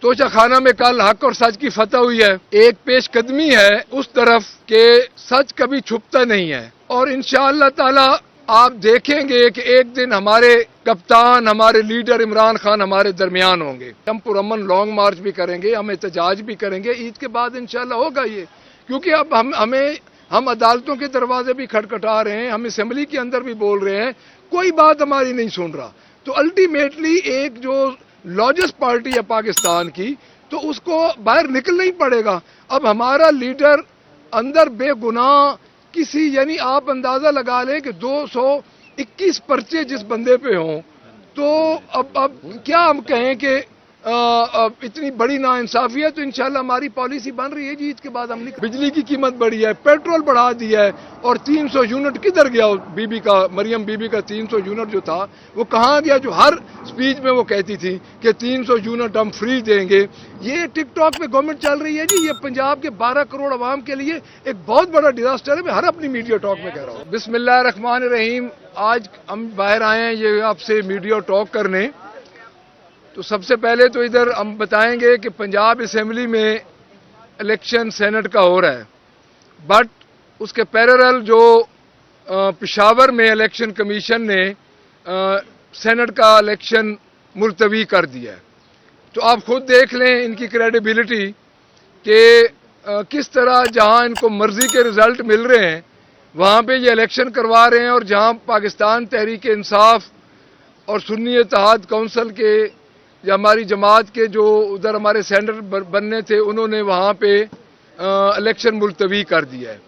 توشہ خانہ میں کل حق اور سچ کی فتح ہوئی ہے. ایک پیش قدمی ہے اس طرف کہ سچ کبھی چھپتا نہیں ہے، اور انشاءاللہ تعالی آپ دیکھیں گے کہ ایک دن ہمارے کپتان، ہمارے لیڈر عمران خان ہمارے درمیان ہوں گے. ہم پرامن لانگ مارچ بھی کریں گے، ہم احتجاج بھی کریں گے. عید کے بعد انشاءاللہ ہوگا یہ، کیونکہ اب ہم عدالتوں کے دروازے بھی کھٹکھٹا رہے ہیں، ہم اسمبلی کے اندر بھی بول رہے ہیں، کوئی بات ہماری نہیں سن رہا. تو الٹیمیٹلی ایک جو لارجسٹ پارٹی ہے پاکستان کی، تو اس کو باہر نکلنا ہی پڑے گا. اب ہمارا لیڈر اندر بے گناہ یعنی آپ اندازہ لگا لیں کہ 221 پرچے جس بندے پہ ہوں، تو اب کیا ہم کہیں کہ اتنی بڑی ناانصافی ہے. تو انشاءاللہ ہماری پالیسی بن رہی ہے جی. عید کے بعد ہم نے بجلی کی قیمت بڑھی ہے، پیٹرول بڑھا دیا ہے، اور 300 یونٹ کدھر گیا؟ مریم بی بی کا 300 یونٹ جو تھا وہ کہاں گیا؟ جو ہر سپیچ میں وہ کہتی تھی کہ 300 یونٹ ہم فری دیں گے. یہ ٹک ٹاک پہ گورنمنٹ چل رہی ہے جی. یہ پنجاب کے 12 کروڑ عوام کے لیے ایک بہت بڑا ڈیزاسٹر ہے. میں ہر اپنی میڈیا ٹاک میں کہہ رہا ہوں. بسم اللہ الرحمن الرحیم. آج ہم باہر آئے ہیں یہ آپ سے میڈیا ٹاک کرنے. تو سب سے پہلے تو ادھر ہم بتائیں گے کہ پنجاب اسمبلی میں الیکشن سینٹ کا ہو رہا ہے، بٹ اس کے پیرالل جو پشاور میں الیکشن کمیشن نے سینٹ کا الیکشن ملتوی کر دیا ہے. تو آپ خود دیکھ لیں ان کی کریڈیبلٹی کہ کس طرح جہاں ان کو مرضی کے رزلٹ مل رہے ہیں وہاں پہ یہ الیکشن کروا رہے ہیں، اور جہاں پاکستان تحریک انصاف اور سنی اتحاد کونسل کے یا ہماری جماعت کے جو ادھر ہمارے سینٹر بننے تھے انہوں نے وہاں پہ الیکشن ملتوی کر دیا ہے.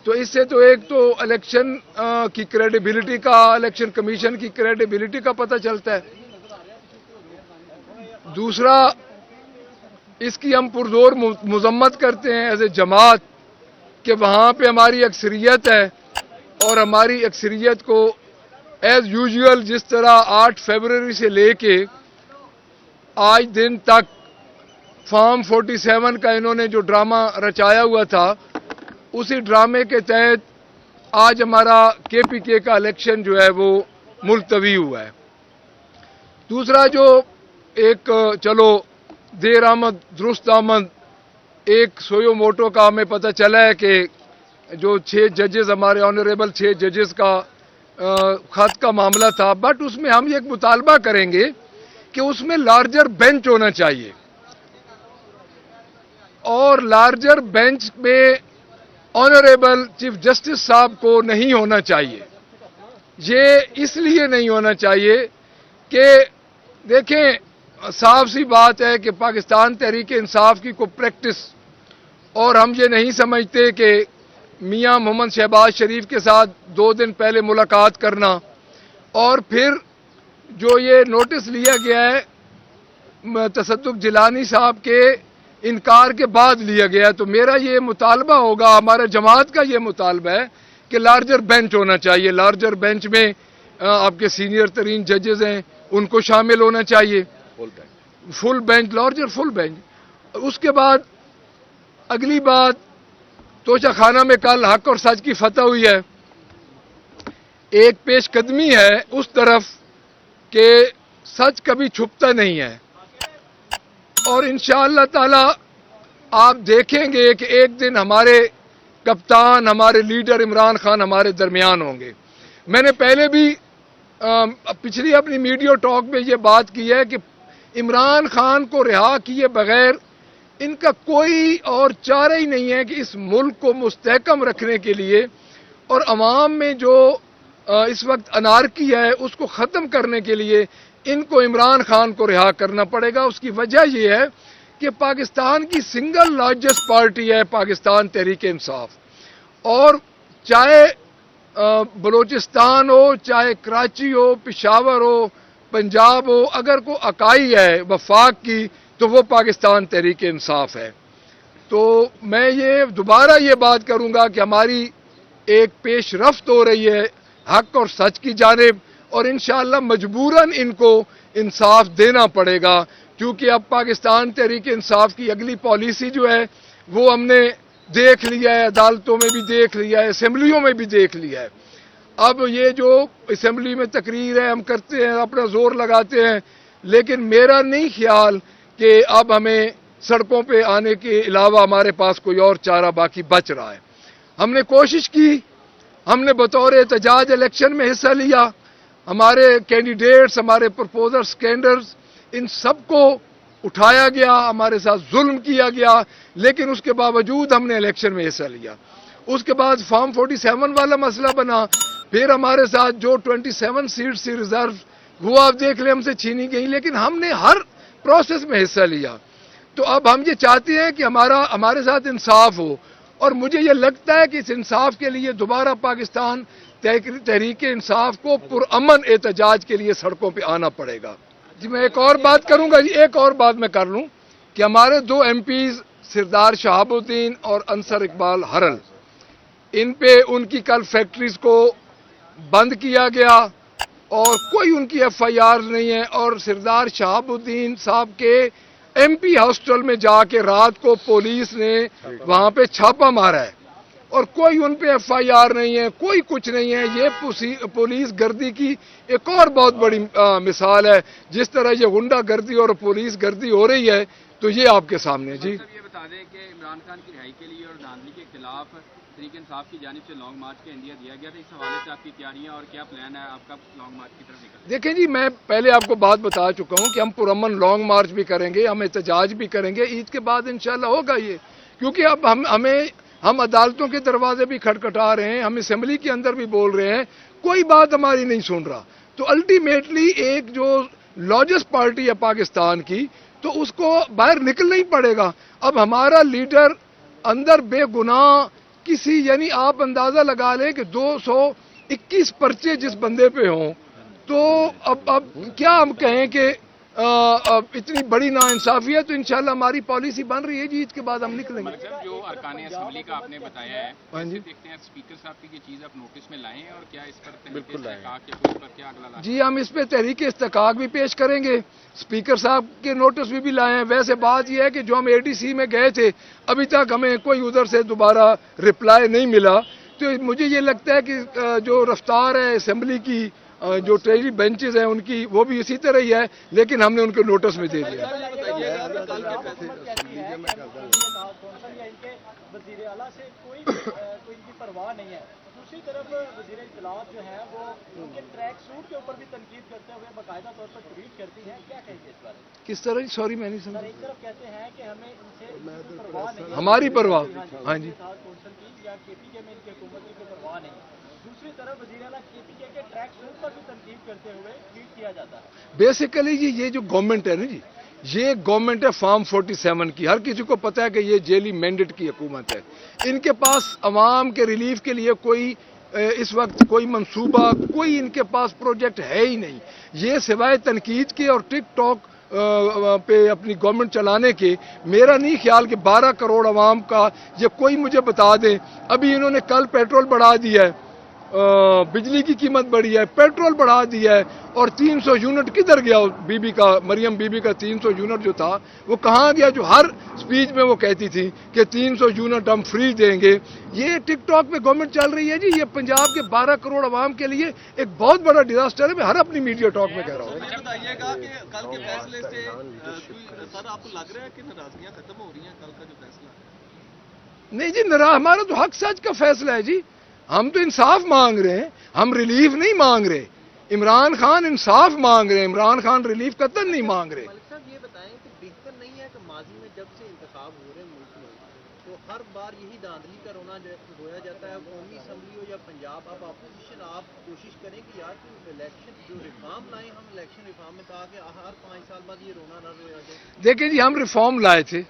تو اس سے تو ایک تو الیکشن کی کریڈیبلٹی کا، الیکشن کمیشن کی کریڈیبلٹی کا پتہ چلتا ہے. دوسرا، اس کی ہم پرزور مذمت کرتے ہیں ایز اے جماعت کہ وہاں پہ ہماری اکثریت ہے، اور ہماری اکثریت کو ایز یوزول جس طرح 8 فروری سے لے کے آج دن تک فارم 47 کا انہوں نے جو ڈرامہ رچایا ہوا تھا، اسی ڈرامے کے تحت آج ہمارا KPK کا الیکشن جو ہے وہ ملتوی ہوا ہے. دوسرا جو ایک چلو دیر آمد درست آمد ایک سویو موٹو کا ہمیں پتہ چلا ہے کہ جو 6 ججز ہمارے آنریبل 6 ججز کا خط کا معاملہ تھا، بٹ اس میں ہم یہ ایک مطالبہ کریں گے کہ اس میں لارجر بینچ ہونا چاہیے، اور لارجر بینچ میں آنریبل چیف جسٹس صاحب کو نہیں ہونا چاہیے. یہ اس لیے نہیں ہونا چاہیے کہ دیکھیں صاف سی بات ہے کہ پاکستان تحریک انصاف کی کوئی پریکٹس، اور ہم یہ نہیں سمجھتے کہ میاں محمد شہباز شریف کے ساتھ 2 دن پہلے ملاقات کرنا اور پھر جو یہ نوٹس لیا گیا ہے تصدق جیلانی صاحب کے انکار کے بعد لیا گیا، تو میرا یہ مطالبہ ہوگا، ہمارا جماعت کا یہ مطالبہ ہے کہ لارجر بینچ ہونا چاہیے. لارجر بینچ میں آپ کے سینئر ترین ججز ہیں ان کو شامل ہونا چاہیے، full bench, larger full bench. اس کے بعد اگلی بات، توشہ خانہ میں کل حق اور سچ کی فتح ہوئی ہے. ایک پیش قدمی ہے اس طرف کہ سچ کبھی چھپتا نہیں ہے، اور انشاءاللہ تعالی آپ دیکھیں گے کہ ایک دن ہمارے کپتان، ہمارے لیڈر عمران خان ہمارے درمیان ہوں گے. میں نے پہلے بھی پچھلی اپنی میڈیا ٹاک میں یہ بات کی ہے کہ عمران خان کو رہا کیے بغیر ان کا کوئی اور چارہ ہی نہیں ہے کہ اس ملک کو مستحکم رکھنے کے لیے اور عوام میں جو اس وقت انارکی ہے اس کو ختم کرنے کے لیے ان کو عمران خان کو رہا کرنا پڑے گا. اس کی وجہ یہ ہے کہ پاکستان کی سنگل لارجسٹ پارٹی ہے پاکستان تحریک انصاف، اور چاہے بلوچستان ہو، چاہے کراچی ہو، پشاور ہو، پنجاب ہو، اگر کوئی اکائی ہے وفاق کی تو وہ پاکستان تحریک انصاف ہے. تو میں یہ دوبارہ یہ بات کروں گا کہ ہماری ایک پیش رفت ہو رہی ہے حق اور سچ کی جانب، اور انشاءاللہ مجبوراً ان کو انصاف دینا پڑے گا، کیونکہ اب پاکستان تحریک انصاف کی اگلی پالیسی جو ہے وہ ہم نے دیکھ لیا ہے، عدالتوں میں بھی دیکھ لیا ہے، اسمبلیوں میں بھی دیکھ لیا ہے. اب یہ جو اسمبلی میں تقریر ہے ہم کرتے ہیں، اپنا زور لگاتے ہیں، لیکن میرا نہیں خیال کہ اب ہمیں سڑکوں پہ آنے کے علاوہ ہمارے پاس کوئی اور چارہ باقی بچ رہا ہے. ہم نے کوشش کی, ہم نے بطور احتجاج الیکشن میں حصہ لیا, ہمارے کینڈیڈیٹس, ہمارے پرپوزرز, کینڈرز, ان سب کو اٹھایا گیا, ہمارے ساتھ ظلم کیا گیا, لیکن اس کے باوجود ہم نے الیکشن میں حصہ لیا. اس کے بعد فارم 47 والا مسئلہ بنا, پھر ہمارے ساتھ جو 27 سیٹس تھی ریزرو, وہ آپ دیکھ لیں ہم سے چھینی گئی, لیکن ہم نے ہر پروسیس میں حصہ لیا. تو اب ہم یہ چاہتے ہیں کہ ہمارے ساتھ انصاف ہو, اور مجھے یہ لگتا ہے کہ اس انصاف کے لیے دوبارہ پاکستان تحریک انصاف کو پرامن احتجاج کے لیے سڑکوں پہ آنا پڑے گا. جی میں ایک اور بات کروں گا, ایک اور بات میں کر لوں کہ ہمارے 2 MPs سردار شہاب الدین اور انصر اقبال ہرل, ان پہ ان کی کل فیکٹریز کو بند کیا گیا اور کوئی ان کی FIR نہیں ہے, اور سردار شہاب الدین صاحب کے MP ہاسٹل میں جا کے رات کو پولیس نے وہاں پہ چھاپا مارا ہے, اور کوئی ان پہ FIR نہیں ہے, کوئی کچھ نہیں ہے. یہ پولیس گردی کی ایک اور بہت بڑی مثال ہے. جس طرح یہ غنڈہ گردی اور پولیس گردی ہو رہی ہے, تو یہ آپ کے سامنے. جی یہ بتا دیں کہ عمران خان کی رہائی کے لیے اور دھاندلی کے خلاف تحریک انصاف کی جانب سے لانگ مارچ کا عندیہ دیا گیا تھا. اس حوالے سے آپ کی تیاریاں اور کیا پلان ہے آپ کا لانگ مارچ کی طرف نکلنے؟ دیکھیں جی, میں پہلے آپ کو بات بتا چکا ہوں کہ ہم پرامن لانگ مارچ بھی کریں گے, ہم احتجاج بھی کریں گے. عید کے بعد انشاءاللہ ہوگا یہ, کیونکہ اب ہم عدالتوں کے دروازے بھی کھٹکھٹا رہے ہیں, ہم اسمبلی کے اندر بھی بول رہے ہیں, کوئی بات ہماری نہیں سن رہا. تو الٹیمیٹلی ایک جو لارجسٹ پارٹی ہے پاکستان کی, تو اس کو باہر نکلنا ہی پڑے گا. اب ہمارا لیڈر اندر بے گناہ کسی, یعنی آپ اندازہ لگا لیں کہ 221 پرچے جس بندے پہ ہوں, تو اب کیا ہم کہیں کہ اتنی بڑی ناانصافی ہے. تو انشاءاللہ ہماری پالیسی بن رہی ہے جی, عید کے بعد ہم نکلیں گے. جو ارکان اسمبلی کا آپ نے بتایا ہے, ہاں جی, دیکھتے ہیں اسپیکر صاحب کی یہ چیز آپ نوٹس میں لائیں, اور کیا اس پر تحقیق پر کیا اگلا؟ جی ہم اس پہ تحریک استحقاق بھی پیش کریں گے, اسپیکر صاحب کے نوٹس بھی لائے ہیں. ویسے بات یہ ہے کہ جو ہم ADC میں گئے تھے, ابھی تک ہمیں کوئی ادھر سے دوبارہ رپلائی نہیں ملا. تو مجھے یہ لگتا ہے کہ جو رفتار ہے اسمبلی کی, جو ٹریجری بینچز ہیں ان کی, وہ بھی اسی طرح ہی ہے, لیکن ہم نے ان کو نوٹس میں دے دیا. وزیر اعلیٰ سے کوئی ان کی پرواہ نہیں ہے. دوسری طرف وزیر اطلاعات جو ہیں وہ ان کے ٹریک سوٹ کے اوپر بھی تنقید کرتے ہوئے باقاعدہ طور پر ٹویٹ کرتی ہیں. کیا کہیں گے اس بارے میں؟ کس طرح؟ سوری میں نہیں سمجھا. ایک طرف کہتے ہیں کہ ہمیں ان سے پرواہ نہیں, ہماری پرواہ, ہاں جی, کونسل کی یا KPK میں ان کی حکومت کی کوئی پرواہ نہیں. دوسری طرف وزیر اعلیٰ KPK کے ٹریک سوٹ پر بھی تنقید کرتے ہوئے ٹویٹ کیا جاتا ہے. بیسیکلی جی یہ جو گورنمنٹ ہے نا جی, یہ گورنمنٹ ہے فارم 47 کی. ہر کسی کو پتہ ہے کہ یہ جیلی مینڈیٹ کی حکومت ہے. ان کے پاس عوام کے ریلیف کے لیے کوئی اس وقت کوئی منصوبہ, کوئی ان کے پاس پروجیکٹ ہے ہی نہیں. یہ سوائے تنقید کے اور ٹک ٹاک پہ اپنی گورنمنٹ چلانے کے, میرا نہیں خیال کہ 12 کروڑ عوام کا یہ کوئی مجھے بتا دے. ابھی انہوں نے کل پیٹرول بڑھا دیا ہے, بجلی کی قیمت بڑھی ہے, پیٹرول بڑھا دیا ہے, اور 300 یونٹ کدھر گیا بی بی کا, مریم بی بی کا 300 یونٹ جو تھا وہ کہاں گیا, جو ہر سپیچ میں وہ کہتی تھی کہ 300 یونٹ ہم فری دیں گے. یہ ٹک ٹاک پہ گورنمنٹ چل رہی ہے جی. یہ پنجاب کے 12 کروڑ عوام کے لیے ایک بہت بڑا ڈیزاسٹر ہے. میں ہر اپنی میڈیا ٹاک میں کہہ رہا ہوں. بتائیے گا کہ کل کے فیصلے سے سر آپ کو لگ رہا ہے کہ ناراضگیاں ختم ہو رہی ہیں کل کا جو فیصلہ ہے؟ نہیں جی, ہمارا تو حق سچ کا فیصلہ ہے جی. ہم تو انصاف مانگ رہے ہیں, ہم ریلیف نہیں مانگ رہے. عمران خان انصاف مانگ رہے ہیں, عمران خان ریلیف قطعاً نہیں مانگ رہے. ملک صاحب یہ بتائیں کہ بہتر نہیں ہے کہ ماضی میں جب سے انتخاب ہو رہے ہیں ملک میں, تو ہر بار یہی دھاندلی کا رویا جاتا ہے, قومی اسمبلی ہو یا پنجاب. اب اپوزیشن آپ کوشش کریں کہ یار الیکشن جو ریفارم لائیں, ہم الیکشن ریفارم میں, تاکہ ہر 5 سال بعد یہ رونا نہ رویا جائے. دیکھیں جی, ہم ریفارم لائے تھے,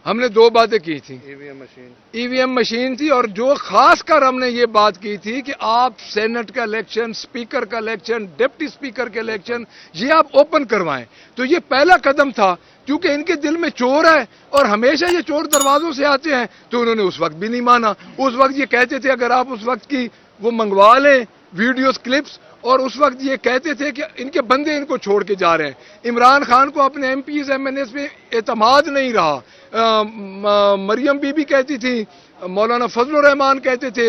ہم نے 2 باتیں کی تھیں. EVM مشین تھی, اور جو خاص کر ہم نے یہ بات کی تھی کہ آپ سینٹ کا الیکشن, اسپیکر کا الیکشن, ڈپٹی اسپیکر کا الیکشن, یہ آپ اوپن کروائیں. تو یہ پہلا قدم تھا, کیونکہ ان کے دل میں چور ہے, اور ہمیشہ یہ چور دروازوں سے آتے ہیں. تو انہوں نے اس وقت بھی نہیں مانا. اس وقت یہ کہتے تھے اگر آپ اس وقت کی وہ منگوا لیں ویڈیوز کلپس, اور اس وقت یہ کہتے تھے کہ ان کے بندے ان کو چھوڑ کے جا رہے ہیں. عمران خان کو اپنے MPs MNAs پہ اعتماد نہیں رہا. مریم بی بی کہتی تھی, مولانا فضل الرحمان کہتے تھے